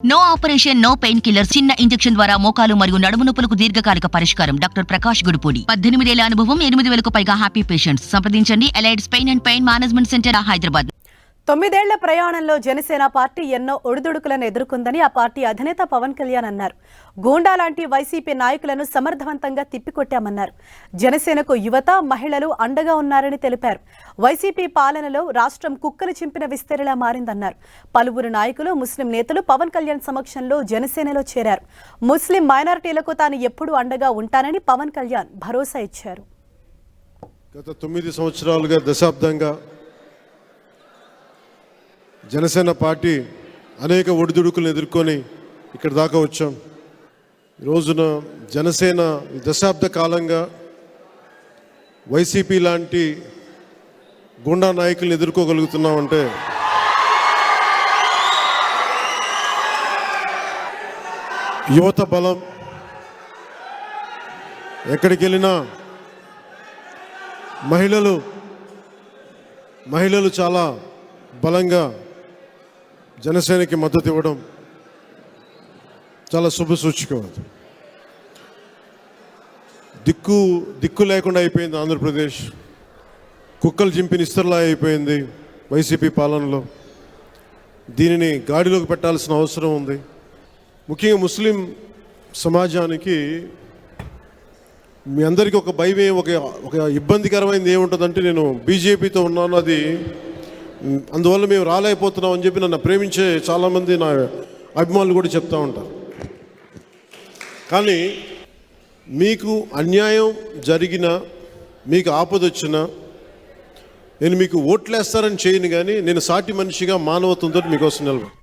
No operation no painkiller. చిన్న injection ద్వారా మోకాలు మరియు నడుము నొప్పులకు దీర్ఘకాలిక పరిష్కారం. డాక్టర్ ప్రకాష్ గుడిపూడి. 18 ఏళ్ల అనుభవం, 8,000కు పైగా హ్యాపీ పేషెంట్స్. సంప్రదించండి. Allied's pain and pain management centre, Hyderabad. 9 ఏళ్ల ప్రయాణంలో జనసేన పార్టీ ఎన్నో ఒడిదుడుకులను ఎదుర్కొందని ఆ పార్టీ అధినేత పవన్ కళ్యాణ్ అన్నారు. గూండా లాంటి వైసీపీ నాయకులను సమర్థవంతంగా తిప్పికొట్టామన్నారు. జనసేనకు యువత, మహిళలు అండగా ఉన్నారని తెలిపారు. వైసీపీ పాలనలో రాష్ట్రం కుక్కలు చింపిన విస్తరిలా మారిందన్నారు. పలువురు నాయకులు, ముస్లిం నేతలు పవన్ కళ్యాణ్ సమక్షంలో జనసేనలో చేరారు. ముస్లిం మైనారిటీలకు తాను ఎప్పుడూ అండగా ఉంటానని పవన్ కళ్యాణ్ భరోసా ఇచ్చారు. గత 9 సంవత్సరాలుగా, దశాబ్దంగా జనసేన పార్టీ అనేక ఒడిదుడుకులను ఎదుర్కొని ఇక్కడ దాకా వచ్చాం. ఈ రోజున జనసేన దశాబ్ద కాలంగా వైసీపీ లాంటి గుండా నాయకులను ఎదుర్కోగలుగుతున్నామంటే యువత బలం. ఎక్కడికి వెళ్ళినా మహిళలు చాలా బలంగా జనసేనకి మద్దతు ఇవ్వడం చాలా శుభసూచకం. దిక్కు లేకుండా అయిపోయింది ఆంధ్రప్రదేశ్. కుక్కలు చింపిన ఇస్తర్లా అయిపోయింది వైసీపీ పాలనలో. దీనిని గాడిలోకి పెట్టాల్సిన అవసరం ఉంది. ముఖ్యంగా ముస్లిం సమాజానికి మీ అందరికీ ఒక భయమే, ఒక ఇబ్బందికరమైనది ఏముంటుందంటే, నేను బీజేపీతో ఉన్నాను, అది అందువల్ల మేము రాలేకపోతున్నాం అని చెప్పి నన్ను ప్రేమించే చాలామంది నా అభిమానులు కూడా చెప్తూ ఉంటారు. కానీ మీకు అన్యాయం జరిగినా, మీకు ఆపద వచ్చినా నేను మీకు ఓట్లేస్తారని చేయను, కానీ నేను సాటి మనిషిగా మానవత్వంతో మీకోసం నిలబడి